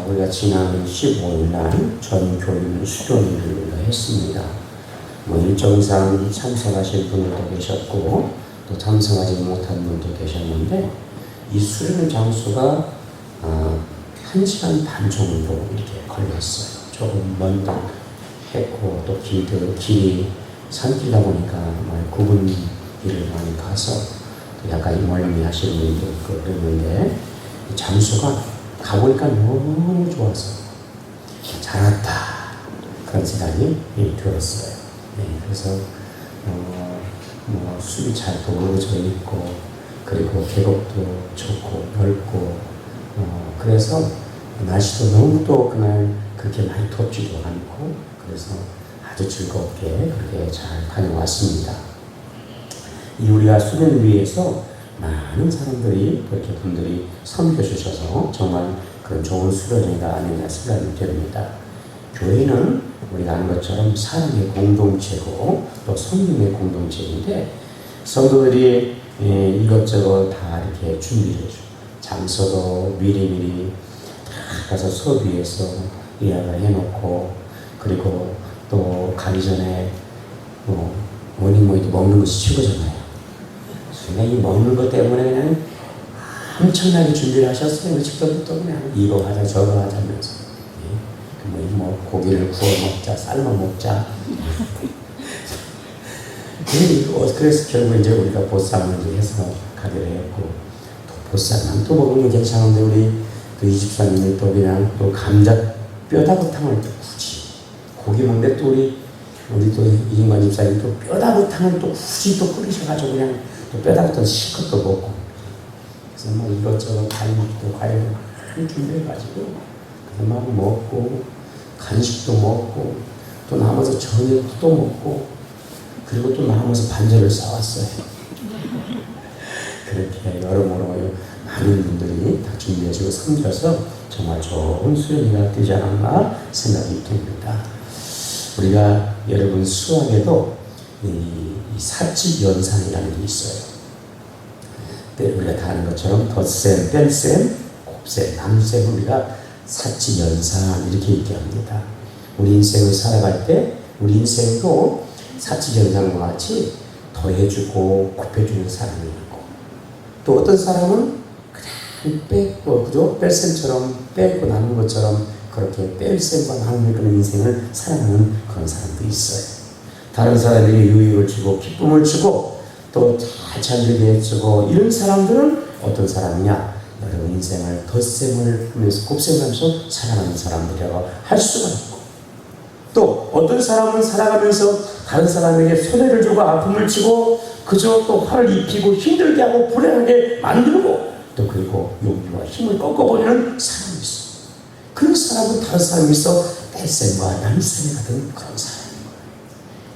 우리가 지난 15일 날 전교인 수련회를 우리가 했습니다. 일정상 참석하신 분들도 계셨고 또 참석하지 못한 분도 계셨는데 이 수련 장소가 1시간 반 정도 이렇게 걸렸어요. 조금 먼 데 했고 또 길이 산길다 보니까 굽은 길을 많이 가서 약간 멀미 하시는 분도 있고 그랬는데 장소가 가보니까 너무 좋아서 잘 왔다 그런 생각이 들었어요. 그래서 숲이 잘 도우러져 있고 그리고 계곡도 좋고 넓고 그래서 날씨도 너무 또 그날 그렇게 많이 덥지도 않고 그래서 아주 즐겁게 그렇게 잘 다녀왔습니다. 이 우리가 수련을 위해서 많은 사람들이 그렇게 분들이 섬겨주셔서 정말 그런 좋은 수련회가 아닌가 생각이 됩니다. 교회는 우리가 아는 것처럼 사랑의 공동체고 또 성령의 공동체인데 성도들이 이것저것 다 이렇게 준비를 해주고 장소도 미리미리 다 가서 소비해서 예약을 해놓고 그리고 또 가기 전에 뭐니 먹는 것이 최고잖아요. 그냥 이 먹는 것 때문에 그냥 엄청나게 준비를 하셨어요. 직접부터 그냥 이거 하자 저거 하자면서 고기를 구워 먹자 삶아 먹자. 그래서 결국 이제 우리가 보쌈을 해서 가기로 했고 또 보쌈만 또 먹으면 괜찮은데 우리 또 이집사님이 또 그냥 또 감자 뼈다구탕을 또 굳이 고기 먹는데 또 우리 또 이진관 집사님 또 뼈다구탕을 또 굳이 또 끓이셔가지고 그냥 또 뼈다구탕 실컷 또 먹고 그래서 이것저것 과일도 많이 준비해가지고 그래서 막 먹고 간식도 먹고 또 남아서 저녁도 또 먹고 그리고 또 남아서 반절을 싸왔어요. 그렇게 여러모로 많은 분들이 다 준비해주고 섬겨서 정말 좋은 수련회가 되지 않았나 생각이 듭니다. 우리가 여러분 수학에도 이 사칙연산이라는 게 있어요. 우리가 다 아는 것처럼 덧셈, 뺄셈, 곱셈, 남셈 우리가 사칙연산 이렇게 얘기합니다. 우리 인생을 살아갈 때 우리 인생도 사칙연산과 같이 더해주고 곱해주는 사람이 있고 또 어떤 사람은 그냥 빼고 그죠? 뺄셈처럼 빼고 나눈 것처럼 그렇게 뺄셈과 나누는 그런 인생을 살아가는 그런 사람도 있어요. 다른 사람에게 유익을 주고 기쁨을 주고 또 잘 살게 해주고 이런 사람들은 어떤 사람이냐? 여러분 인생을 덧셈을 하면서 곱셈하면서 살아가는 사람들이라고 할 수가 있고 또 어떤 사람은 살아가면서 다른 사람에게 손해를 주고 아픔을 주고 그저 또 화를 입히고 힘들게 하고 불행하게 만들고 또 그리고 용기와 힘을 꺾어버리는 사람이 있어. 그런 사람은 다른 사람이 있어 뺄셈과 남셈 같은 그런 사람인 거예요.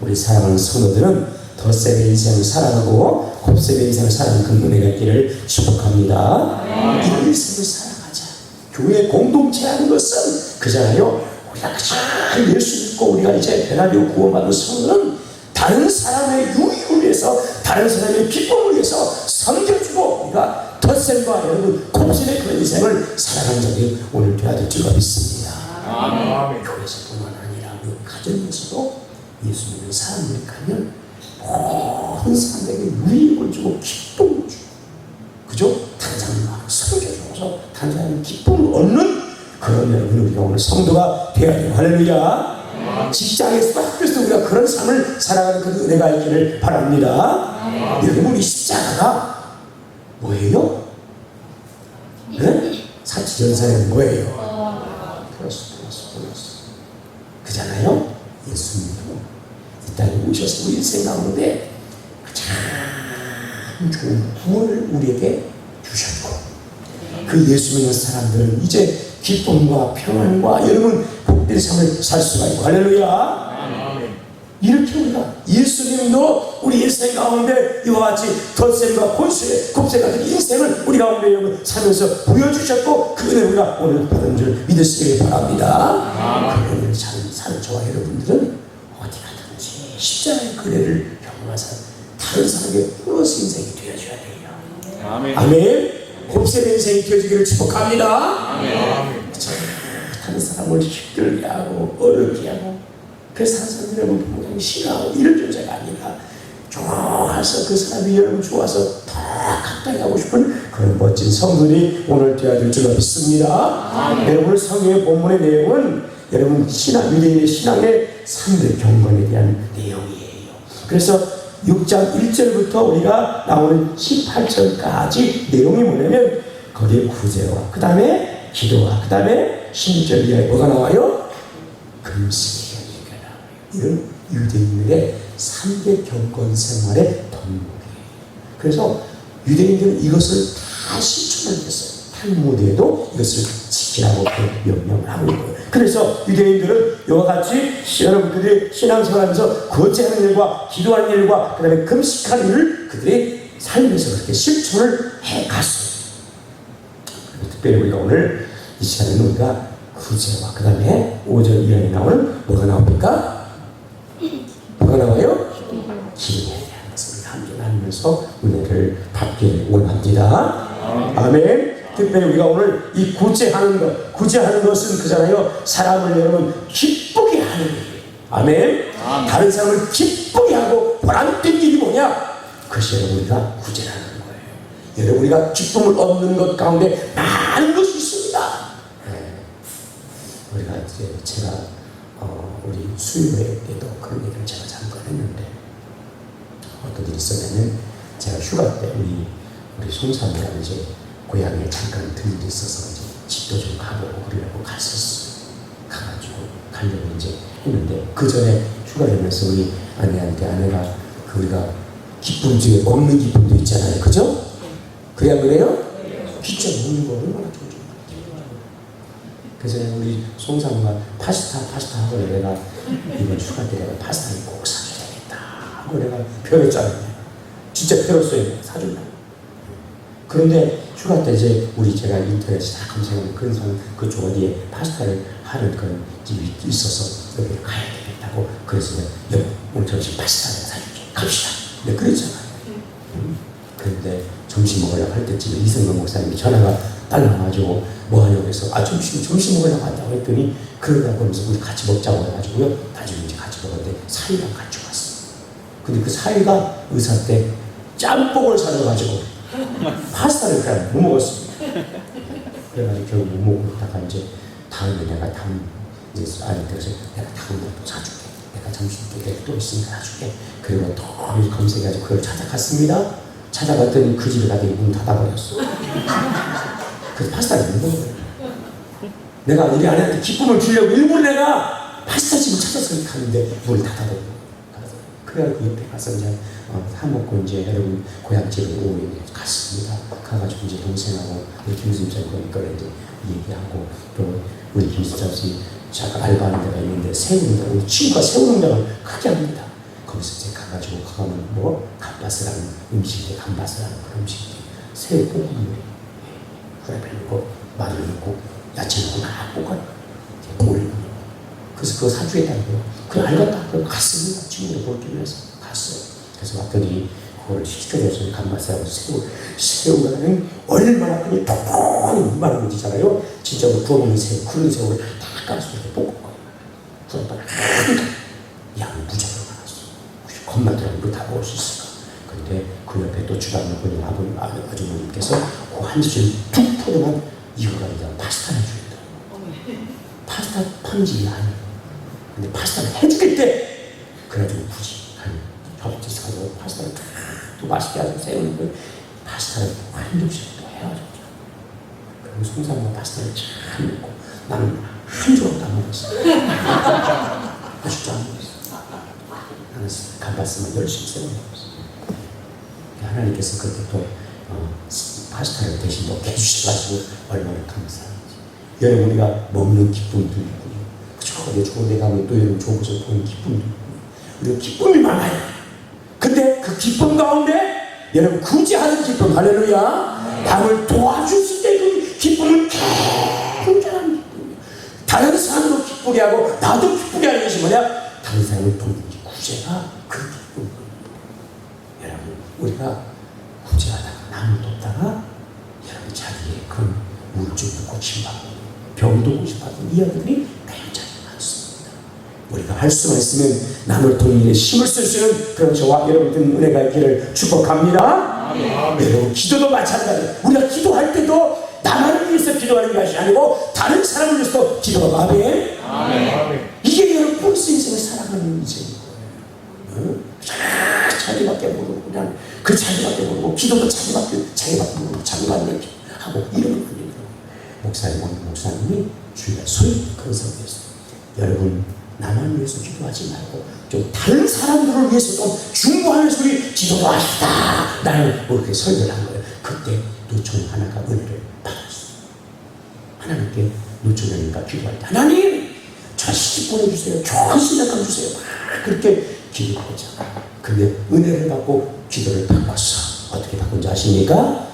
우리 사랑하는 성도들은 덧셈의 인생을 살아가고 곱셈의 인생을 살아가는 그 은혜가 있기를 축복합니다. 이런 인생을 살아가자. 교회 공동체라는 것은 그잖아요. 우리가 그냥 예수 믿고 우리가 이제 변화되고 구원받은 성도는 다른 사람의 유익을 위해서 다른 사람의 기쁨을 위해서 섬겨주고 우리가 덧셈과 여러분 곱셈의 그런 인생을 살아가는 자들이 오늘 되어야 될 줄 믿습니다. 교회에서뿐만 아니라 우리 가정에서도 예수 믿는 사람들이 가면 모든 사람들에게 유익을 주고 기쁨을 주고 그죠? 다른 사람을 막 섬겨주면서 다른 사람의 기쁨을 얻는 그런 여러분 우리가 오늘 성도가 되어야 돼요. 할렐루야. 직장에서 학교에서 우리가 그런 삶을 살아가는 그 은혜가 있기를 바랍니다. 여러분 이 십자가가 뭐예요? 네? 사칙연산은 뭐예요? 플러스 그잖아요. 예수님도 이 땅에 오셔서 우리 인생 가운데 참 좋은 구원을 우리에게 주셨고 그 예수 믿는 사람들은 이제 기쁨과 평안과 여러분 복된 삶을 살 수가 있고 할렐루야. 이렇게 우리가 예수님도 우리 인생 가운데 이와 같이 덧셈과 곱셈 같은 인생을 우리 가운데 여러분 살면서 보여주셨고 그 은혜 우리가 오늘 받은 줄 믿으시길 바랍니다. 그 은혜를 사는 저와 여러분들은 어디 가든지 십자가의 그 은혜를 경험하사 다른 사람에게 플러스 인생이 되어줘야 돼요. 아멘. 곱셈의 인생이 되어주기를 축복합니다. 아멘. 다른 사람을 힘들게 하고 어렵게 하고 그래서 한 사람 여러분 부모님 싫어하고 이런 존재가 아니라 좋아서 그 사람이 여러분 좋아서 더 가까이 가고 싶은 그런 멋진 성들이 오늘 되어야 될 줄 믿습니다. 여러분 성경의 본문의 내용은 여러분 신앙, 유대인의 신앙의 3대 경건에 대한 내용이에요. 그래서 6장 1절부터 우리가 나오는 18절까지 내용이 뭐냐면 거기에 구제와 그 다음에 기도와 그 다음에 16절 이하에 뭐가 나와요? 금식이 얘기가 나와요. 이런 유대인들의 3대 경건 생활의 덕목이에요. 그래서 유대인들은 이것을 다 실천을 했어요. 탈무드에도 이것을 지키라고 명령을 하고 있고요. 그래서 유대인들은 이와 같이 여러분들이 신앙생활하면서 구제하는 일과 기도하는 일과 그 다음에 금식하는 일을 그들의 삶에서 그렇게 실천을 해갔어요. 특별히 우리가 오늘 이 시간에는 우리가 구제와 그 다음에 5절 이하에 나오는 뭐가 나옵니까? 뭐가 나와요? 기도에 대한 것을 우리가 함께 나누면서 은혜를 받기를 원합니다. 아멘. 특별히 우리가 오늘 이 구제하는 것은 그잖아요. 사람을 여러분 기쁘게 하는 일이에요. 아멘. 다른 사람을 기쁘게 하고 보람된 일이 뭐냐? 그것이 여러분 우리가 구제라는 거예요. 여러분 우리가 기쁨을 얻는 것 가운데 많은 것이 있습니다. 네. 우리가 이제 제가 우리 수요회 때도 그런 얘기를 제가 잠깐 했는데 어떤 일이 있었냐면 제가 휴가 때 우리 송사님이랑 이제 고향에 잠깐 들이 있어서 이제 집도 좀 가보고 그러려고 갔었어요. 가가지고 가려고 이제 했는데 그 전에 휴가를 하면서 우리 아내가 우리가 기쁨 중에 먹는 기쁨도 있잖아요. 그죠? 그래야 그래요? 진짜 먹는 거 얼마나 좋죠. 그래서 우리 송사님과 파스타 하고 내가 이번 휴가 때 내가 파스타를 꼭 사줘야겠다 하고 내가 펴렸잖아요. 진짜 펴렸어요. 사준다고. 그런데 휴가 때 이제 제가 인터넷에 다 검색하면 그런 사람 그쪽 어디에 파스타를 하는 그런 집이 있어서 여기를 가야 되겠다고 그래서 내가 오늘 점심 파스타를 사줄게 갑시다. 내가 그랬잖아요. 그런데 점심 먹으려고 할 때쯤에 이승만 목사님이 전화가 딱 나와가지고 뭐 하냐고 해서 점심 먹으려고 한다고 했더니 그러라고 하면서 우리 같이 먹자고 해가지고요. 나중에 이제 같이 먹었는데 사위랑 같이 왔어. 근데 그 사위가 의사 때 짬뽕을 사줘가지고 파스타를 그냥 못 먹었습니다. 그래가지고 결국 못 먹고 있다가 이제 다음에 내가 이제 아이들에서 내가 다음에 또 사줄게. 내가 점심 때 또 있으니까 사줄게. 그리고 더 검색해가지고 그걸 찾아갔습니다. 찾아갔더니 그 집에 가더니 문 닫아버렸어. 그래서 파스타를 못 먹어요. 내가 우리 아내한테 기쁨을 주려고 일부러 내가 파스타 집을 찾아서 갔는데 문을 닫아버렸어. 그래가지고 옆에 가서 이제 사 먹고 이제 여러분 고향집에 오후에 갔습니다. 가가지고 이제 동생하고 우리 김수입장 거기까지 이제 얘기하고 또 우리 김수입장 씨 잠깐 알바하는 데가 있는데 새우농장 우리 친구가 새우농장을 크게 합니다. 거기서 이제 가가지고 가면 뭐 감바스라는 음식인데 감바스라는 그런 음식인데 새우 볶음물이 후라이팬 넣고 마늘 넣고 야채 넣고 막 볶아요. 오래 그래서 그거 사주겠다는 거예요. 그래 알겠다. 그럼 갔습니다. 친구들 볼 겸 해서 갔어요. 그래서 왔더니 그걸 시켜줘서 감바스하고 새우가는 얼마나 크니 톡톡 이만한 거지잖아요. 진짜 뭐 구워먹는 새우 그런 새우를 다 깔아서 이렇게 볶은 거예요. 후라이팬을 양이 무지하게 많았어. 겁나더라고. 이거 다 먹을 수 있을까. 근데 그 옆에 또 주방에 보는 아주머니께서 그 한 줄 툭 터져만 이거가 아니라 파스타를 주겠다고. 파스타 파는 집이 아니에요. 근데 파스타를 해주겠대. 그래가지고 굳이 한 접시에서 가지고 파스타를 또 맛있게 하고 새우는 걸 파스타를 한 접시를 또 해가지고 그리고 송사모가 파스타를 잘 먹고 나는 한 조각도 안 먹었어. 아직도 안 먹었어. 나는 감바스만 열심히 새우 먹었어. 하나님께서 그렇게 또 파스타를 대신 또 해주셔가지고 얼마나 감사한지. 여러분 우리가 먹는 기쁨도 있고 어디 좋은 데 가면 또 여러분 좋은 곳을 보는 기쁨도 있고 우리가 기쁨이 많아요. 근데 그 기쁨 가운데 여러분 구제하는 기쁨 할렐루야 남을 도와주실 때 그 기쁨은 굉장한 기쁨이에요. 다른 사람도 기쁘게 하고 나도 기쁘게 하는 것이 뭐냐? 다른 사람을 돕는 구제가 그 기쁨이에요. 여러분 우리가 구제하다가 남을 돕다가 여러분 자기의 그런 우울증도 고침받고 병도 고쳐받은 이야기들이 굉장히 많습니다. 우리가 할 수만 있으면 남을 돕는 데 힘을 쓸 수 있는 그런 저와 여러분들 은혜가 있기를 축복합니다. 여러분 기도도 마찬가지예요. 우리가 기도할 때도 나만을 위해서 기도하는 것이 아니고 다른 사람을 위해서 기도하고 아멘. 이게 여러분 폴스 인생을 살아가는 인생인 거예요. 자기밖에 모르고 그냥 그 자기밖에 모르고 기도도 자기밖에 모르고 자기밖에 하고 이런 분들이 목사님이 주위에 소위 그런 사람이었어요. 여러분 나만 위해서 기도하지 말고 좀 다른 사람들을 위해서 좀 중보하면서 우리 기도도 하시다. 나는 그렇게 설교를 한 거예요. 그때 노총 하나가 은혜를 받았어요. 하나님께 노총이니까 기도할 때 하나님 저 시집 보내주세요. 좋은 신랑감 주세요. 막 그렇게 기도하잖아. 근데 은혜를 받고 기도를 바꿨어. 어떻게 바꾼지 아십니까?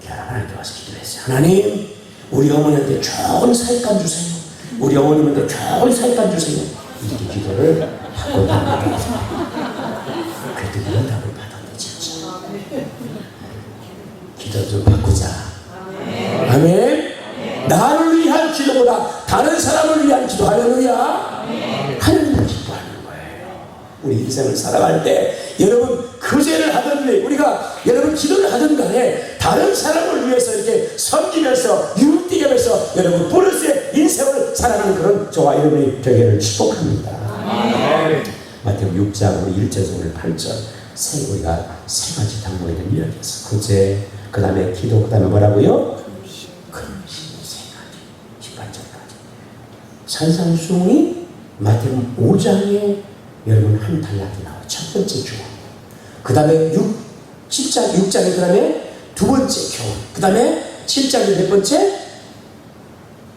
하나님께 와서 기도했어요. 하나님 우리 어머니한테 좋은 사익감 주세요. 우리 어머님한테 좋은 사익감 주세요. 이렇게 기도를 하고 나갑니다. 그래도 응답을 받았네 진짜. 기도 좀 바꾸자. 아멘. 나를 위한 기도보다 다른 사람을 위한 기도. 할렐루야. 하나님을 기뻐하는 거예요. 우리 인생을 살아갈 때 여러분 그제를 하든 우리가 여러분 기도를 하든 간에 다른 사람을 위해서 이렇게 섬기면서 유띠하면서 여러분 보너스의 인생을 살아가는 그런 저와 여러분이 되기를 축복합니다. 마태복음 6장 우리 1절에서 8절 우리가 세 가지 당부에 대한 이야기였어요. 구제, 그 다음에 기도, 그 다음에 뭐라고요? 금식 세 가지 18절까지. 산상수훈이 마태복음 5장에 여러분 한 단락이 나와요. 첫 번째 교훈. 그 다음에 6장에 그 다음에 두 번째 교훈. 그 다음에 7장에 몇 번째?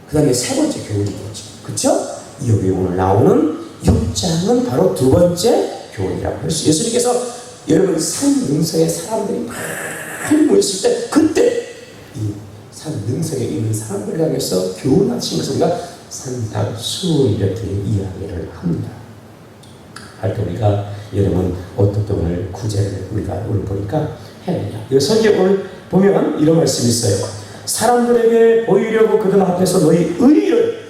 그 다음에 세 번째 교훈이겠죠. 그렇죠? 여기 오늘 나오는 6장은 바로 두 번째 교훈이라고 할 수. 예수님께서 여러분 산 능성에 사람들이 많이 모였을 때 그때 이 산 능성에 있는 사람들을 향해서 교훈하신 것을 우리가 산상수 이렇게 이야기를 합니다. 할 때 우리가 여러분 어떻게 오늘 구제를 우리가 오늘 보니까 해야 되냐. 이 성경 오늘 보면 이런 말씀이 있어요. 사람들에게 보이려고 그들 앞에서 너희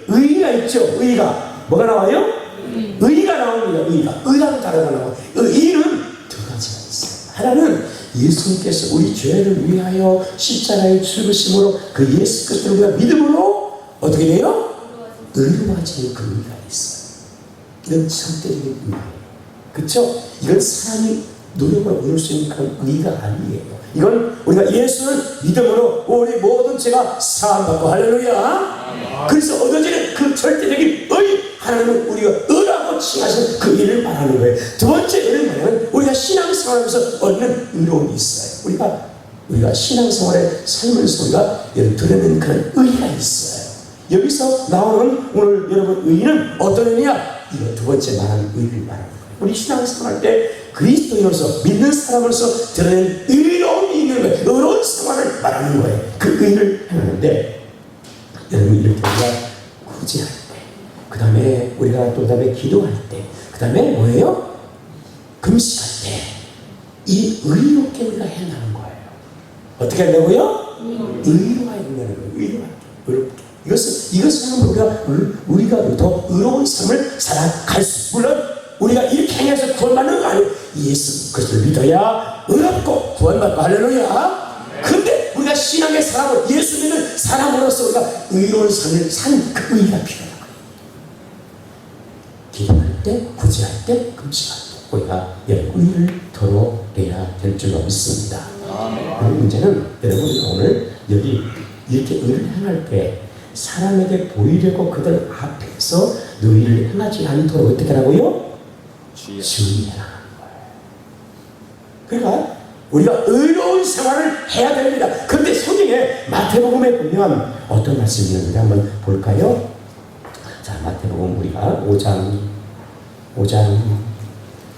의의가 있죠. 의의가 뭐가 나와요? 의의가 나옵니다. 의라는 단어가 나와요. 의의는 두 가지가 있어요. 하나는 예수님께서 우리 죄를 위하여 십자가에 죽으심으로 그 예수 그리스도를 우리가 믿음으로 어떻게 돼요? 의로워지는 그 의의가 있어요. 이건 절대적인 의의예요. 그렇죠? 이건 사람이 노력으로 얻을 수 있는 그런 의의가 아니에요. 이건 우리가 예수를 믿음으로 우리 모든 죄가 사함받고 할렐루야. 그래서 얻어지는 그 절대적인 의, 하나님은 우리가 의라고 칭하시는 그 의를 말하는 거예요. 두 번째 의는 뭐냐면 우리가 신앙생활하면서 얻는 의로움이 있어요. 우리가 신앙생활에 살면서 우리가 드러내는 그런 의가 있어요. 여기서 나오는 오늘 여러분 의는 어떤 의냐? 이거 두 번째 말하는 의를 말하는 거예요. 우리 신앙생활할 때 그리스도인으로서 믿는 사람으로서 드러낸 의로움이 있는 거예요. 의로운 생활을 말하는 거예요. 그 의를 하는데 여러분 이렇게 우리가 구제할 때, 그 다음에 우리가 또 다음에 기도할 때, 그 다음에 뭐예요? 금식할 때 이 의롭게 우리가 해나가는 거예요. 어떻게 한다고요? 의로워야 된다는 거예요. 의롭게. 이것은 우리가 더 의로운 삶을 살아갈 수. 물론 우리가 이렇게 행해서 구원받는 거 아니에요. 예수 그리스도를 믿어야 의롭고 구원받고 할렐루야. 근데 우리가 신앙의 사람을 예수 믿는 사람으로서 우리가 의로운 삶을 사는 그 의가 필요한 거예요. 기도할 때, 구제할 때, 금식할 때 우리가 의를 덜어내야 될 줄로 믿습니다. 오늘 문제는 여러분 오늘 여기 이렇게 의를 행할 때 사람에게 보이려고 그들 앞에서 의를 행하지 않도록 어떻게 하라고요? 주의해라. 그러니까 우리가 의로운 생활을 해야 됩니다. 그런데 성경에 마태복음에 보면 어떤 말씀이 있는지 한번 볼까요? 자, 마태복음 우리가 5장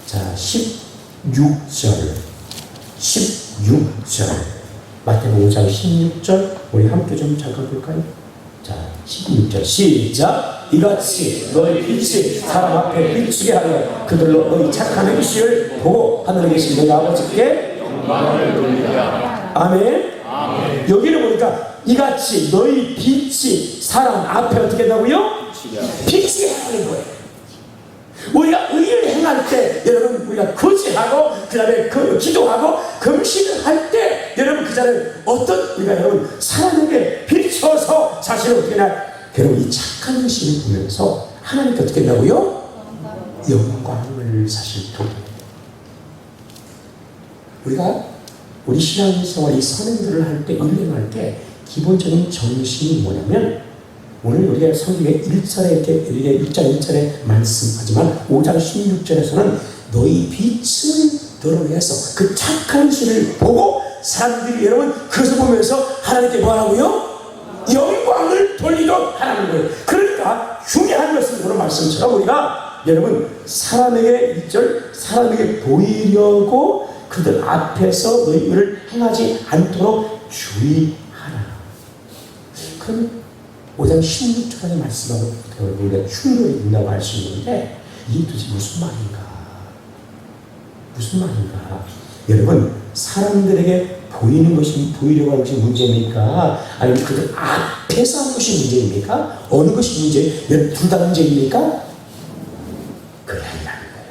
자 16절 마태복음 5장 16절 우리 함께 좀 잠깐 볼까요? 자 16절 시작. 이같이 너희 빛이 사람 앞에 비추게 하여 그들로 너희 착한 행실을 보고 하늘에 계신 너희 아버지께 영광을 돌리라. 아멘. 여기를 보니까 이같이 너희 빛이 사람 앞에 어떻게 된다고요? 빛이 하는 거예요. 우리가 의를 행할 때 여러분 우리가 거지하고 그 다음에 기도하고 금식을 할 때 여러분 그 자리에 어떤 우리가 여러분 사람에게 비춰서 자신을 어떻게 하냐 여러분 이 착한 것을 보면서 하나님께 어떻게 된다고요? 영광을 사실 보게 돼요. 우리가 우리 신앙생활 이 선행들을 할 때 일행할 때 기본적인 정신이 뭐냐면 오늘 우리가 성경에 1절에 이렇게 1장 1절에 말씀하지만 5장 16절에서는 너희 빛을 드러내서 그 착한 신을 보고 사람들이 여러분 그것을 보면서 하나님께 뭐하라고요? 영광을 돌리도록 하라는 거예요. 그러니까 중요한 것은 그런 말씀처럼 우리가 여러분 사람에게 1절 사람에게 보이려고 그들 앞에서 너희를 행하지 않도록 주의하라. 그럼 5장 16절에 말씀하고 우리가 충돌이 있다고 할 수 있는데 이게 도대체 무슨 말인가? 무슨 말인가? 여러분 사람들에게 보이는 것이 보이려고 하는 것이 문제입니까? 아니면 그들 앞에서 하는 것이 문제입니까? 어느 것이 문제? 여러분 둘 다 문제입니까? 그게 아니라는 거예요.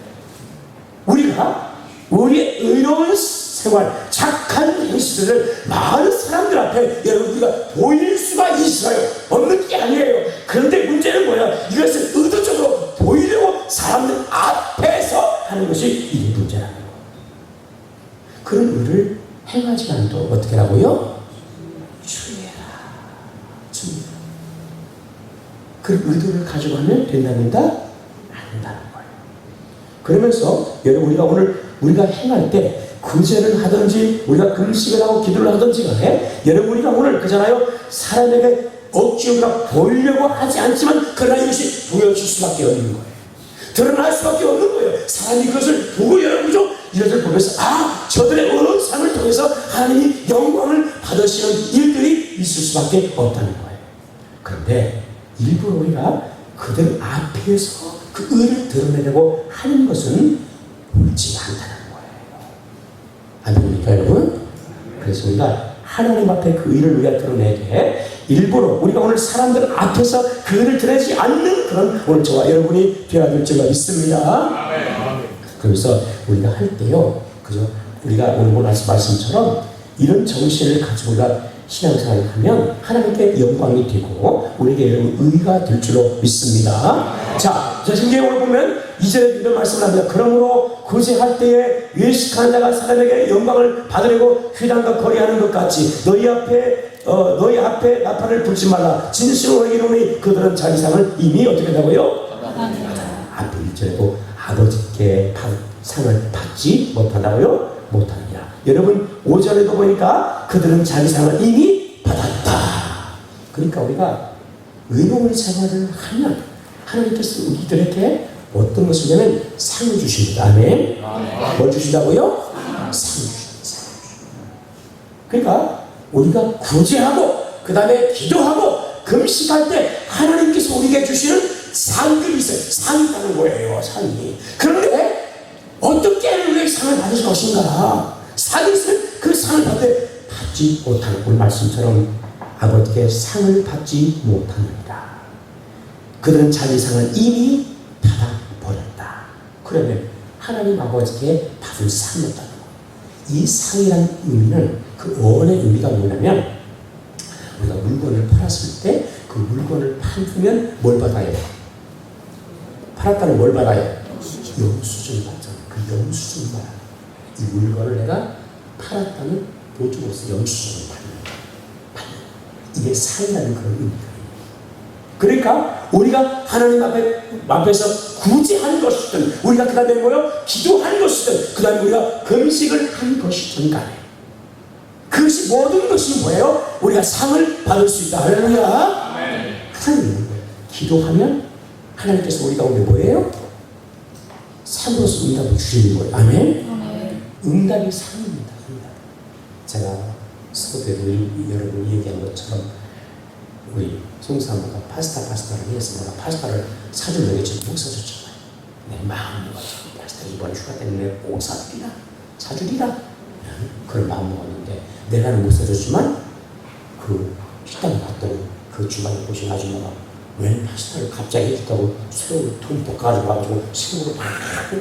우리가 우리의 의로운 생활, 착한 행실을 많은 사람들 앞에 여러분 우리가 보일 수가 있어요. 없는 게 아니에요. 그런데 문제는 뭐야? 이것을 의도적으로 보이려고 사람들 앞에서 하는 것이 이게 문제라는 거예요. 그런 의를 행하지 않도록 어떻게 하라고요? 주의해라. 주의해라. 그런 의도를 가지고 하면 된답니다? 아니다는 거예요. 그러면서 여러분 우리가 오늘 우리가 행할 때 구제를 하든지 우리가 금식을 하고 기도를 하든지 간에 여러분 우리가 오늘 그잖아요. 사람에게 억지로 보이려고 하지 않지만 그러나 이것이 보여질 수밖에 없는 거예요. 드러날 수밖에 없는 거예요. 사람이 그것을 보고 여러분도 이것을 보면서 저들의 어려운 삶을 통해서 하나님이 영광을 받으시는 일들이 있을 수밖에 없다는 거예요. 그런데 일부러 우리가 그들 앞에서 그 의를 드러내려고 하는 것은 옳지 않다는 아닙니까 여러분? 그래서 우리가 하나님 앞에 그 의를 우리가 드러내게 일부러 우리가 오늘 사람들 앞에서 그 의를 드러내지 않는 그런 오늘 저와 여러분이 되어야 될 줄로 믿습니다. 그래서 우리가 할 때요 그죠? 우리가 오늘 말씀처럼 이런 정신을 가지고 우리가 신앙생활을 하면 하나님께 영광이 되고 우리에게 여러분 의가 될 줄로 믿습니다. 자, 신경에 오늘 보면 2절에 이런 말씀을 합니다. 그러므로 구제할 때에 외식하는 자가 사람에게 영광을 받으려고 휘장과 거리하는 것 같이 너희 앞에 나팔을 불지 말라. 진실로 이르노니 그들은 자기 상을 이미 어떻게 한다고요? 앞에 1절에도 아버지께 상을 받지 못한다고요? 못하느냐. 여러분 5절에도 보니까 그들은 자기 상을 이미 받았다. 그러니까 우리가 의로운 생활을 하면 하나님께서 우리들에게 어떤 것을 주냐면 상을 주십니다. 아멘. 뭘 주신다고요? 상을 주십니다. 그러니까 우리가 구제하고 그 다음에 기도하고 금식할 때 하나님께서 우리에게 주시는 상들이 있어요. 상이 있다는 거예요. 상이. 그런데 어떻게 우리에게 상을 받을 것인가? 상이 있으면 그 상을 받지 못하는 오늘 말씀처럼 아버지께 상을 받지 못합니다. 그들은 자기 상을 이미 받아버렸다. 그러면 하나님 아버지께 받을 상이 없다는 거예요. 이 상이라는 의미는 그 원의 의미가 뭐냐면 우리가 물건을 팔았을 때 그 물건을 팔면 뭘 받아요? 팔았다는 뭘 받아요? 영수증 받잖아요. 그 영수증 받아요. 이 물건을 내가 팔았다는 보증으로서 영수증을 받는 이게 상이라는 그런 의미가 그러니까 우리가 하나님 앞에서 구제하는 것이든 우리가 그 다음에 기도하는 것이든 그 다음에 우리가 금식을 한 것이든 간에 그것이 모든 것이 뭐예요? 우리가 상을 받을 수 있다. 할렐루야. 상이 있는 거예요. 기도하면 하나님께서 우리 가운데 뭐예요? 상으로서 응답을 주시는 거예요. 아멘. 응답이 상입니다. 응답. 제가 스코트에도 여러분 얘기한 것처럼 우리 송사모가 파스타를 위해서 내가 파스타를 사주려고 지금 못 사줬잖아요. 내 마음 먹었죠. 파스타 이번 휴가 때문에 꼭 사주리라. 그런 마음 먹었는데 내가는 못 사줬지만 그 딱 봤더니 그 주방에 보신 아줌마가 웬 파스타를 갑자기 해줬다고 새우를 통 볶아가지고 와가지고 새우를 막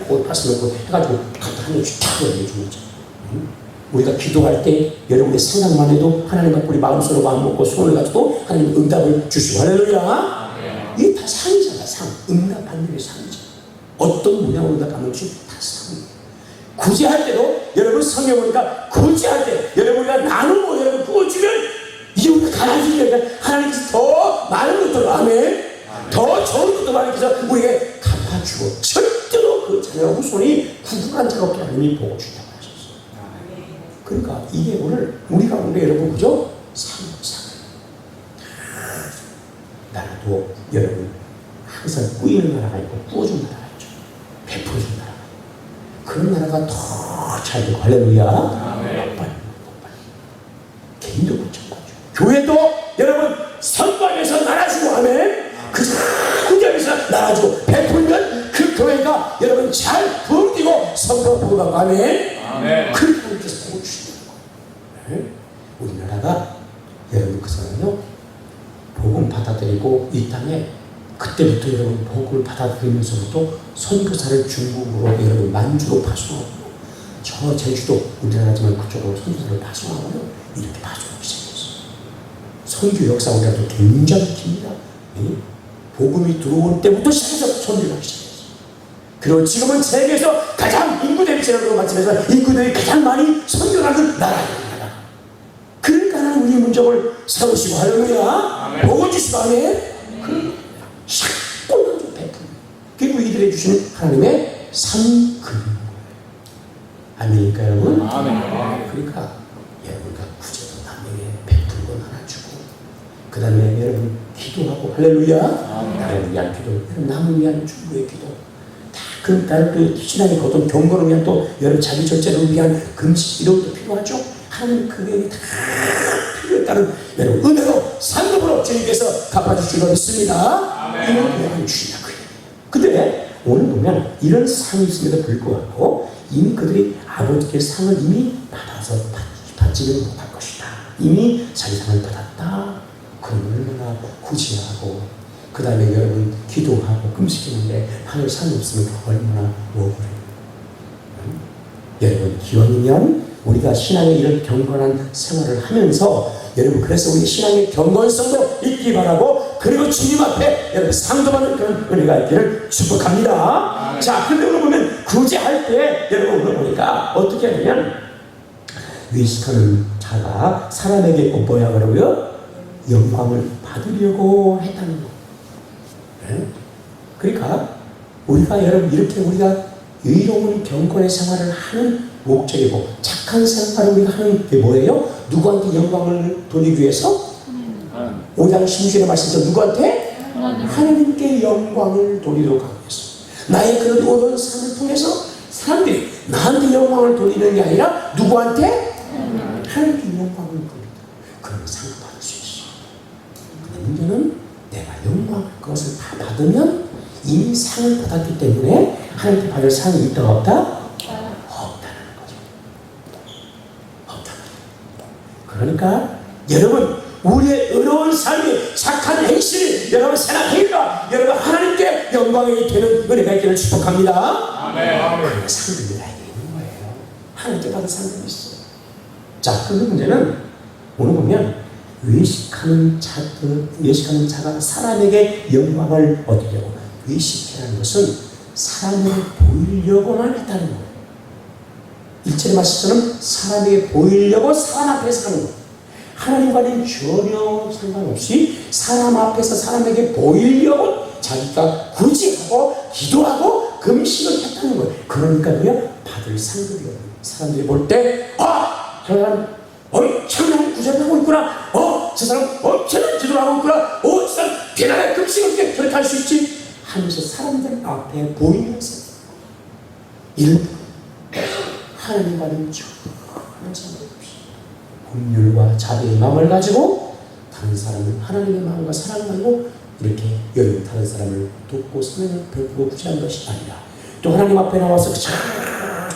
거기 파스타 넣고 해가지고 갖다 한 입씩 탁 올려주는 거죠. 우리가 기도할 때 여러분의 생각만 해도 하나님 앞에 우리 마음속으로 마음 먹고 손을 가지고 하나님 응답을 주시고 할렐루야. 이게 다 상이잖아. 상. 응답받는 게 상이죠. 어떤 모양으로 응답받는 것이 다 상이에요. 구제할 때도 여러분 성경 보니까 구제할 때 여러분이가 나누고 여러분 부어주면 이제 우리가 가라지니까 하나님께서 더 많은 것들을 아멘. 더 좋은 것도 하나님께서 우리에게 갚아주고 절대로 그 자녀 후손이 구분한 자가 없게 하나님이 보고 준다고 하셨어요. 그러니까 이게 오늘 우리 가운데 여러분 그죠? 상상 나라도 여러분 항상 꾸이는 나라가 있고 꾸어준 나라가 있죠. 베풀어준 나라가 있고 그런 나라가 더 잘 되고 할렐루야. 개인도 마찬가지죠. 교회도 여러분 선방에서 나눠주고 하면 그 작은 점에서 나눠주고 베풀면 그 교회가 여러분 잘 부흥되고 성도가 부흥하고 하면 그렇게 하나님께서 복을 주시는 거예요. 우리나라가 여러분 그 사람은요 복음 받아들이고 이 땅에 그때부터 여러분 복음을 받아들이면서부터 선교사를 중국으로 여러분 만주로 파송하고 저 제주도 우리나라지만 그쪽으로 선교사를 파송하고요 이렇게 파송하기 시작했어요. 선교 역사 우리나라도 굉장히 깁니다. 복음이 들어올 때부터 시작해서 선교를 하기 시작했어요. 그리고 지금은 세계에서 가장 인구 대비 제로로 맞추면서 인구들이 가장 많이 선교를 하는 나라입니다. 그러니까 하나님 우리 문정을 세우시고 할렐루야 복을 주시고 하면 샥 좀 베푸는 그리고 이들에 주시는 하나님의 상급 아멘일까 여러분? 그러니까 여러분과 구제도 남에게 베풀고 나눠주고 그 다음에 여러분 기도하고 할렐루야 나를 위한 기도 여러분 남을 위한 중보의 기도 다 그 나를 또 신앙의 거듭 경건을 위한 또 여러분 자기 절제를 위한 금식 이런 것도 필요하죠. 하나님 그게 다 필요에 따른 여러분 은혜로 상급으로 주님께서 갚아주실 줄 믿습니다. 이런 은혜를 주신다 그래요. 근데 오늘 보면 이런 상이 있음에도 불구하고 이미 그들이 아버지께 상을 이미 받아서 받지는 못할 것이다. 이미 자기 상을 받았다. 그러면 얼마나 구제하고 그 다음에 여러분 기도하고 금식했는데 하늘 상이 없으면 얼마나 억울해요. 여러분 기원이면 우리가 신앙의 이런 경건한 생활을 하면서 여러분 그래서 우리 신앙의 경건성도 있기 바라고 그리고 주님 앞에 여러분 상도받는 그런 은혜가 있기를 축복합니다. 자, 근데 오늘 보면 구제할 때 여러분 오늘 보니까 어떻게 하냐면 외식하는 자가 사람에게 뭐야 그러고요 영광을 받으려고 했다는 거. 네? 그러니까 우리가 여러분 이렇게 우리가 의로운 경건의 생활을 하는 목적이고 착한 생활을 우리가 하는 게 뭐예요? 누구한테 영광을 돌리기 위해서? 5장 16절의 말씀에서 누구한테? 하나님께 영광을 돌리도록 하기 위해서. 나의 그런 어려운 삶을 통해서 사람들이 나한테 영광을 돌리는 게 아니라 누구한테? 하나님께 영광을 돌리도록. 그러면 상을 받을 수 있어. 근데 문제는 내가 영광을 그것을 다 받으면 이미 상을 받았기 때문에 하나님께 받을 상이 있다 없다? 그러니까 여러분 우리의 의로운 삶이 착한 행실이 여러분 생각하니까 여러분 하나님께 영광이 되는 은혜가 있기를 축복합니다. 아멘. 상급이 나에게 있는 거예요. 하나님께 받은 상급이 있어요. 자, 그 문제는 오늘 보면 외식하는 자가 사람에게 영광을 얻으려고 외식이라는 것은 사람을 보이려고만 했다는 거예요. 1절의 말씀처럼 사람에게 보이려고 사람 앞에서 하는 것. 하나님과는 전혀 상관없이 사람 앞에서 사람에게 보이려고 자기가 구제하고 기도하고 금식을 했다는 거예요. 그러니까 뭐야? 받을 상급이에요. 사람들이 볼 때 저 사람 엄청난 구제를 하고 있구나. 저 사람 엄청난 기도를 하고 있구나. 저 사람 대단한 금식을 어떻게 저렇게 할 수 있지? 하면서 사람들 앞에 보이면서 하나님과는 전혀 상관없이 긍휼과 자비의 마음을 가지고 다른 사람을 하나님의 마음과 사랑을 가지고 이렇게 여러분 다른 사람을 돕고 사랑을 베풀고 구제하는 것이 아니라 또 하나님 앞에 나와서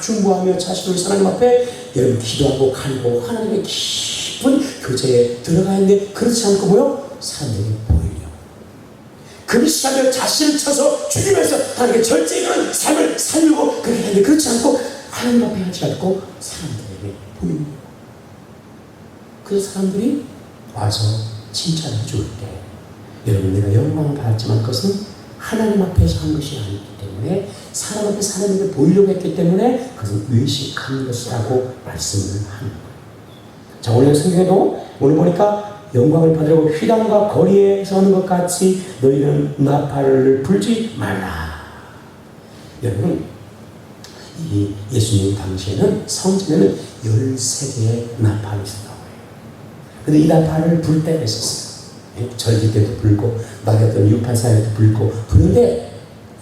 중보하며 자신을 하나님 앞에 여러분 기도하고 간고 하나님의 깊은 죄에 들어가 있는데 그렇지 않고 뭐요? 사람들에게 보이려고. 그 시간에 자신을 쳐서 죽이면서 하나님께 절제하는 삶을 살려고 그렇게 하는데 그렇지 않고 하나님 앞에 하지 않고 사람들에게 보이는 거예요. 그 사람들이 와서 칭찬해 줄 때 여러분 내가 영광을 받았지만 그것은 하나님 앞에서 한 것이 아니기 때문에 사람 앞에 사람에게 보이려고 했기 때문에 그것은 의식한 것이라고 말씀을 하는 거예요. 자, 오늘 성경에도 오늘 보니까 영광을 받으려고 휘당과 거리에 서는 것 같이 너희는 나팔을 불지 말라. 여러분 이 예수님 당시에는 성전에는 13개의 나팔이 있었다고 해요. 근데 이 나팔을 불 때가 있었어요. 절기 때도 불고 낙엽도 유파사에도 불고 부는데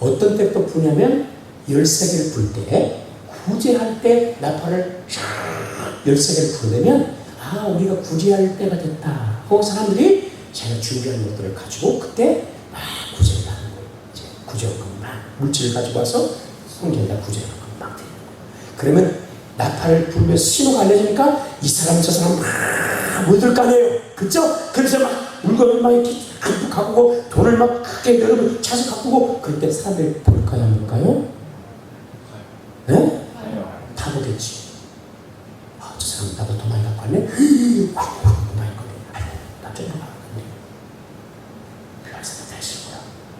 어떤 때부터 부냐면 13개를 불 때 구제할 때 나팔을 샥 13개를 부르면 아 우리가 구제할 때가 됐다 하고 사람들이 자기가 준비한 것들을 가지고 그때 막 구제를 하는 거예요. 이제 구제하고 막 물질을 가지고 와서 성전에다 구제하고 막 되는 거예요. 그러면 나팔을 불면서 신호가 알려지니까 이 사람 저 사람 막 물들 거 아니에요. 그쵸? 그래서 막 물건을 막 이렇게 갖고 돈을 막 크게 여러분 차서 갖고 그때 사람들이 볼까요 안 볼까요? 네? 다 보겠지. 아, 저 사람 나보다 더 많이 갖고 왔네? 많이 갖고 왔네. 아이고, 나 좀 더 갖고 왔네. 필요할 사람 다 있을 거야.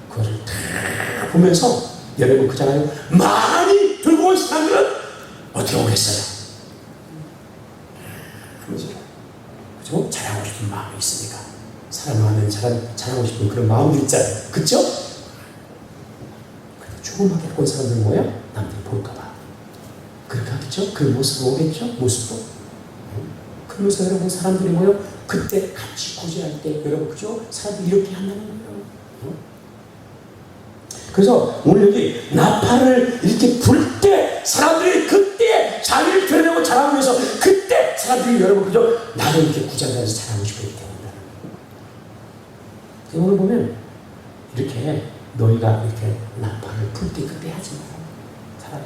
그거를 다 보면서 여러분 그잖아요. 많이 들고 온 사람들은 어떻게 오겠어요? 그죠? 자랑하고 싶은 마음이 있으니까. 사람 마음에는 자랑하고 싶은 그런 마음도 있잖아요. 그쵸? 조그맣게 본 사람들은 뭐예요? 남들이 볼까봐. 그렇게 하겠죠? 그 모습으로 오겠죠? 모습도. 그러면서 여러분 사람들이 뭐예요? 그때 같이 구제할 때 여러분 그죠? 사람들이 이렇게 한다는 거예요. 그래서 오늘 여기 나팔을 이렇게 불 때 사람들이 그때 자기를 드러내고 자랑하기 위해서 그때 사람들이 여러분 그죠? 나도 이렇게 구제하면서 자랑하고 싶기 때문에 오늘 보면 이렇게 너희가 이렇게 나팔을 불 때 그때 하지 마요. 차라리.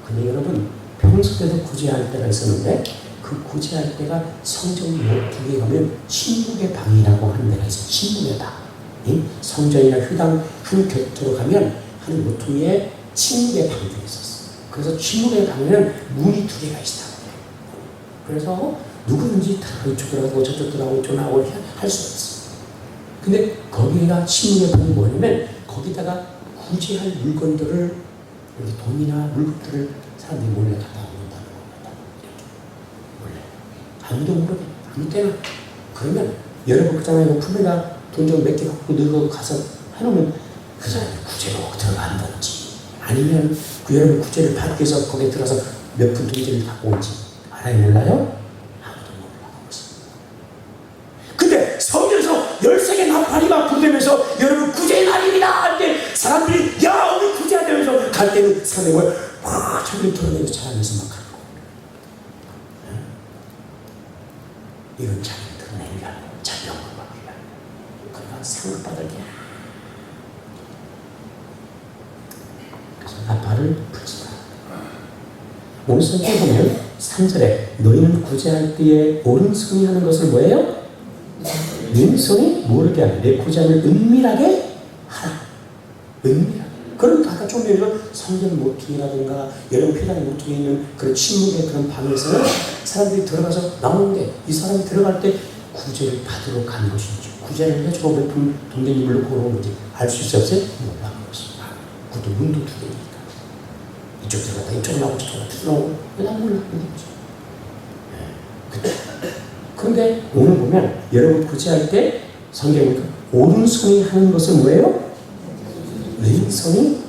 근데 여러분 평소 때도 구제할 때가 있었는데 그 구제할 때가 성전 모퉁이에 가면 침묵의 방이라고 하는 데가 있어요. 침묵의 방. 성전이나 휘당 한 곁으로 가면 한 모퉁이에 침묵의 방들이 있었어요. 그래서 침묵의 방에는 문이 2개가 있다고 해요. 그래서 누구든지 다 이쪽으로 가고 저쪽으로 가고 이쪽으로 가고 할 수가 있어요. 근데 거기가 침묵의 방이 뭐냐면 거기다가 구제할 물건들을 돈이나 물건들을 사람들이 몰래 갖다 놓는다는 겁니다. 몰래. 아무도 모르게 아무 때나. 그러면 여러분 그잖아요. 품에다 돈 좀 몇 개 갖고 넣어 가서 해놓으면 그 사람이 구제로 들어간다든지 아니면 그 여러분 구제를 받기 위해서 거기에 들어서 몇 푼 돈들을 갖고 온지 알아요? 몰라요? 아무도 몰라요. 근데 성전에서 13개 나팔이 막 부르면서 여러분 구제의 날입니다 할 때 사람들이 야 우리 구제하면서 갈 때는 사람들이 뭐야 와 저기를 돌아다니면서 자라면서 막 가고 이건 자기를 드러내려고 자병을 받으려고 그러나 상을 받을 게 그래서 나팔을 불지 마. 오늘 성경 보면 3절에 너희는 구제할 때에 오른손이 하는 것을 뭐예요? 왼손이 모르게 하라. 내 구제함을 은밀하게 하라. 은밀하게. 그러니까 아까 좀 전에 성전 모퉁이라든가 여러분 휘당 모퉁이에 있는 그런 침묵의 그런 방에서는 사람들이 들어가서 나오는데 이 사람이 들어갈 때 구제를 받으러 간 것인지 구제를 해주고 몇 푼 돈 된 입을 놓고 오는 건지 알 수 있었어요? 몰라는 것입니다. 그것도 문도 2개니까 이쪽 들어갔다 이쪽 나오고 저쪽 나오고 들어오고 난 몰라는 거죠. 그런데 오늘 보면 여러분 구제할 때 성경에 보니까 오른손이 하는 것은 뭐예요? 왼손이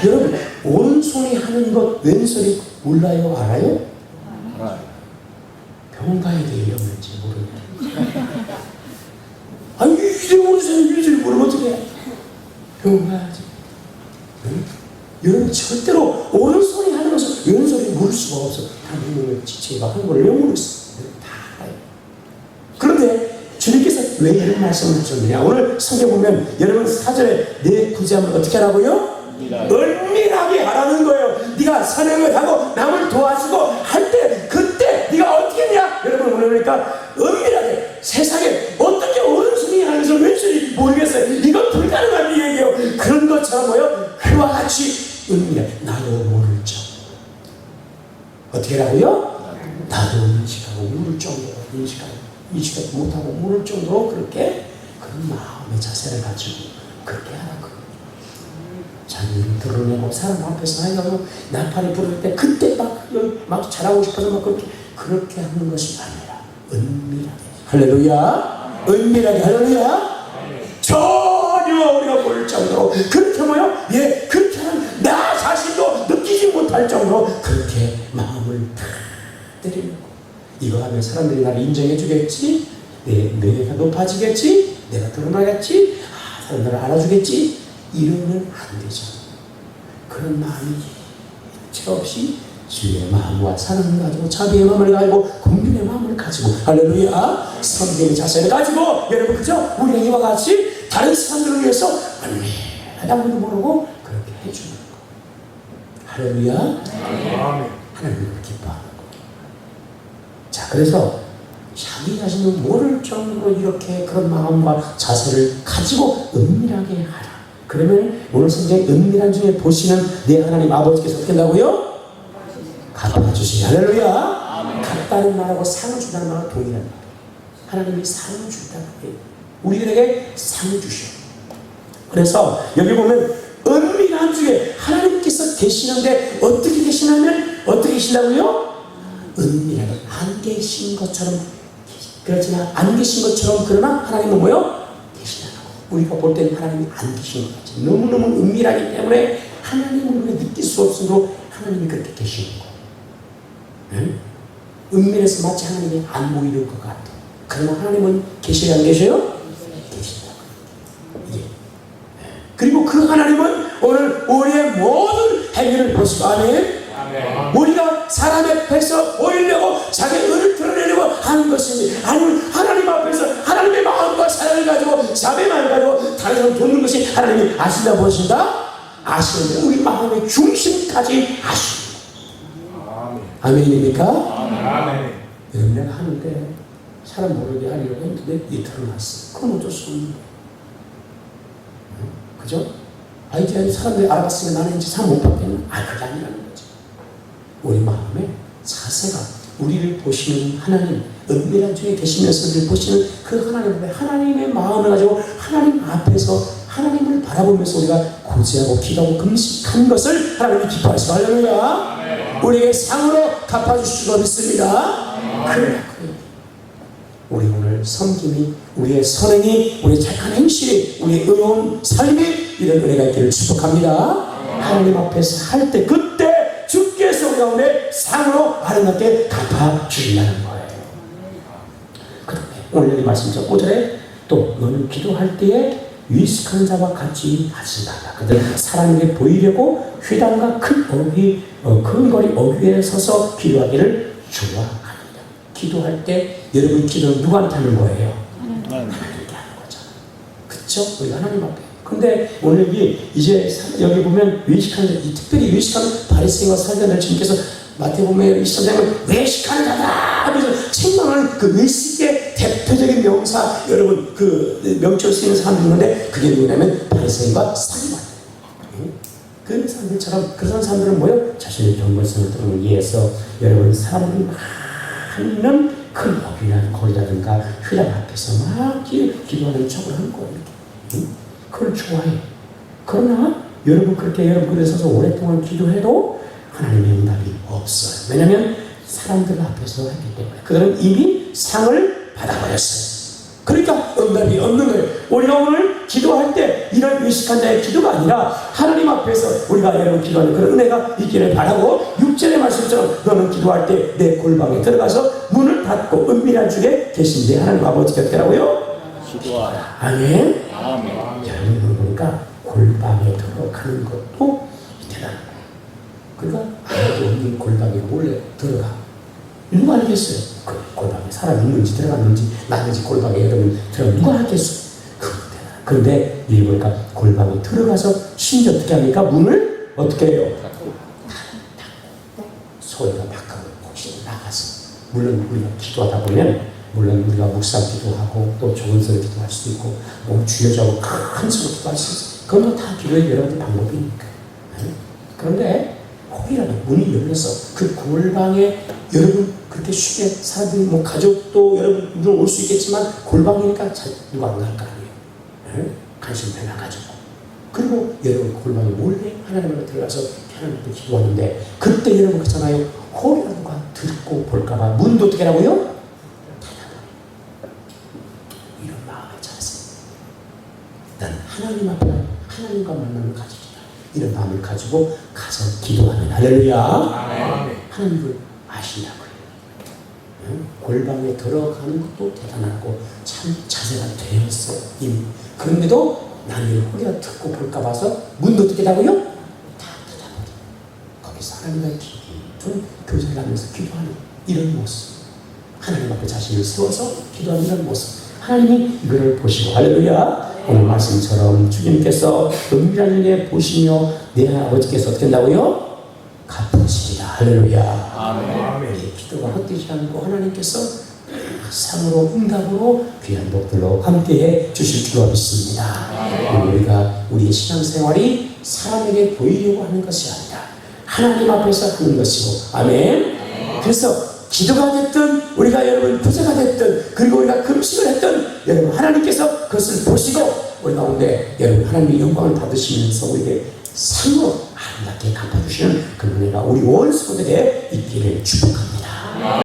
여러분 오른손이 하는 것 왼손이 몰라요? 알아요? 알아요. 병원 가야 돼요. 이러는지 모르는데 아니 이제 오른손이 왼손이 모르면 어떻게 해? 병원 가야지. 응? 여러분 절대로 오른손이 하는 것을 왼손이 모를 수가 없어. 다 모르는 지체가 하는 걸 왜 모르겠어? 다 알아요. 그런데 주님께서 왜 이런 말씀을 하셨느냐? 오늘 성경 보면 여러분 4절에 내 구제함을 어떻게 하라고요? 은밀하게 하라는 거예요. 네가 선행을 하고 남을 도와주고 할 때 그때 네가 어떻게 했냐? 여러분 그러니까 은밀하게 세상에 어떻게 어른순이 하면서 왼손이 모르겠어요. 이건 불가능한 얘기예요. 그런 것처럼 뭐요? 그와 같이 은밀하게 나도 모를 정 어떻게 하라고요? 나도 인식하고 모를 정도로 인식하지 못하고 모를 정도로 그렇게 그런 마음의 자세를 가지고 그렇게 하라고. 자기를 드러내고 사람 앞에서 하려고 나팔이 부를 때 그때 막 잘하고 싶어서 막 그렇게 하는 것이 아니라 은밀하게. 할렐루야. 은밀하게. 할렐루야. 전혀 우리가 모를 정도로 그렇게 뭐요? 예, 그렇게 하는 나 자신도 느끼지 못할 정도로 그렇게 마음을 다 때리는 거. 이거 하면 사람들이 나를 인정해 주겠지, 내가 높아지겠지, 내가 드러나겠지, 사람들을 알아주겠지, 이러면 안 되죠. 그런 마음이 죄 없이 주의 마음과 사랑을 가지고 자비의 마음을 가지고 긍휼의 마음을 가지고 할렐루야 섬기는 자세를 가지고 여러분 그죠? 우리가 이와 같이 다른 사람들을 위해서 아무도 모르고 그렇게 해주는 거. 할렐루야. 하나님을 기뻐하는 거. 자, 그래서 자기 자신을 모를 정도로 이렇게 그런 마음과 자세를 가지고 은밀하게 하라. 그러면 오늘 성경의 은밀한 중에 보시는 내 하나님 아버지께서 어떻게 한다고요? 갚아주시니. 할렐루야. 갚다는 말하고 상을 준다는 말하고 동일한 말. 하나님이 상을 준다는 거예요. 우리들에게 상을 주셔. 그래서 여기 보면 은밀한 중에 하나님께서 계시는데 어떻게 계시냐면 어떻게 계신다고요? 은밀하게 안 계신 것처럼 그렇지만 안 계신 것처럼 그러나 하나님은 뭐요? 계시다는 거. 우리가 볼 때는 하나님이 안 계신 것 같지. 너무너무 은밀하기 때문에 하나님을 우리가 느낄 수 없어도 하나님이 그렇게 계시는 거. 응? 은밀해서 마치 하나님이 안 보이는 것 같아. 그러나 하나님은 계셔요, 안 계셔요? 계신다. 예. 그리고 그 하나님은 오늘 우리의 모든 행위를 보시고 아멘. 우리가 사람 앞에서 보이려고 자기 의를 드러내려고 하는 것이니 아니면 하나님 앞에서 하나님의 마음과 사랑을 가지고 자비의 마음을 가지고 다른 사람 돕는 것이 하나님이 아신다 보신다? 아시는데 우리 마음의 중심까지 아십니다. 아멘입니까? 아멘. 여러분 내가 하는데 사람 모르게 하려고 했는데 이틀을 났어. 그건 어쩔 수 없는 거예요. 그죠? 이제 사람들이 알아봤으면 나는 이제 상 못 받겠나? 그게 아니라는 거지. 우리 마음의 자세가 우리를 보시는 하나님, 은밀한 중에 계시면서 우리를 보시는 그 하나님, 하나님의 마음을 가지고 하나님 앞에서 하나님을 바라보면서 우리가 고지하고 기도하고 금식한 것을 하나님이 기뻐하시고 할렐루야. 우리에게 상으로 갚아주실 줄 믿습니다. 그래. 우리 오늘 섬김이, 우리의 선행이, 우리의 착한 행실이, 우리의 의로운 삶이 이런 은혜가 있기를 축복합니다. 하나님 앞에서 할 때 그때 주께서 우리 가운데 상으로 아름답게 갚아주신다는 거예요. 그다음에 오늘 여기 말씀처럼 5절에 또 너는 기도할 때에 위식하는 자와 같이 하지 말라. 그들 사람에게 보이려고 회당과 큰 거리 어귀에 서서 기도하기를 좋아합니다. 기도할 때 여러분 기도는 누구한테 하는 거예요? 하나님께 하는 거잖아요. 그쵸? 우리 하나님 앞에. 근데 오늘 이제 여기 보면 외식하는, 특별히 외식하는 바리새인과 사두개인을 주님께서 마태복음에 23장은 외식하는 자다 하면서 책망하는 그 외식의 대표적인 명사, 여러분 그 명칭을 쓰는 사람들이 있는데 그게 누구냐면 바리새인과 사두개인. 그 사람들처럼 그런 사람들은 뭐예요? 자신의 경건성을 들은 이해해서 여러분 사람들이 많은 큰 어귀나 거리라든가 회당 앞에서 막 기도하는 척을 하는 거예요. 이렇게. 그걸 좋아해. 그러나 여러분 그렇게 여러분 그래 서서 오랫동안 기도해도 하나님의 응답이 없어요. 왜냐하면 사람들 앞에서 했기 때문에 그들은 이미 상을 받아버렸어요. 그러니까 응답이 없는 거예요. 우리가 오늘 기도할 때 이런 의식한 자의 기도가 아니라 하나님 앞에서 우리가 여러분 기도하는 그런 은혜가 있기를 바라고 6절의 말씀처럼 너는 기도할 때 내 골방에 들어가서 문을 닫고 은밀한 중에 계신 내 하나님 아버지께 어떻게 하라고요? 기도하라. 아멘. 여러분 보니까 골방에 들어가는 것도 대단한 거예요. 그러니까 아무도 없는 골방에 몰래 들어가. 누가 알겠어요? 그 골방에 사람이 있는지 들어갔는지 났는지 골방에 여러분 들어가 누가 알겠어요? 그런데 여기 보니까 골방에 들어가서 심지어 어떻게 합니까? 문을 어떻게 해요? 닫고 소리가 밖으로 혹시 나가서 물론 우리가 기도하다 보면 물론 우리가 묵상 기도하고 또 좋은 소리 기도할 수도 있고 너무 주여자고 큰 소리 기도할 수 있어요. 그건 다 기도의 여러 가지 방법이니까. 그런데 혹이라도 문이 열려서 그 골방에 여러분 그렇게 쉽게 사람들이 뭐 가족도 여러분 올 수 있겠지만 골방이니까 누가 안 갈 거 아니에요. 관심표 나가지고 그리고 여러분 골방에 몰래 하나님으로 들어가서 하나님께 기도하는데 그때 여러분 그렇잖아요. 혹이라도가 듣고 볼까봐 문도 어떻게 하라고요? 이런 마음의 자세. 난 하나님 앞에 하나님과 만남을 가지자. 이런 마음을 가지고 가서 기도하면 할렐루야. 하나님을 아신다고요. 골방에 들어가는 것도 대단하고 참 자세가 되었어요. 이미. 그런데도 나는 혹이라도 듣고 볼까 봐서 문도 어떻게 하고요? 다 닫아버려. 거기서 하나님과 깊은 교제를 하면서 기도하는 이런 모습. 하나님 앞에 자신을 세워서 기도하는 이런 모습. 하나님이 이거를 보시고 할렐루야. 오늘 말씀처럼 주님께서 은밀한 일에 보시며 내 아버지께서 어떻게 한다고요? 갚으시리라. 할렐루야. 아멘. 우리의 기도가 헛되지 않고 하나님께서 상으로 응답으로 귀한 복들로 함께해 주실 줄로 믿습니다. 우리가 우리의 신앙생활이 사람에게 보이려고 하는 것이 아니라 하나님 앞에서 하는 것이고 아멘. 그래서 기도가 됐든 우리가 여러분 부자가 됐든 그리고 우리가 금식을 했든 여러분 하나님께서 그것을 보시고 우리 가운데 여러분 하나님의 영광을 받으시면서 우리에게 상으로 아름답게 갚아주시는 그 은혜가 우리 온 성도들에게 있기를 축복합니다.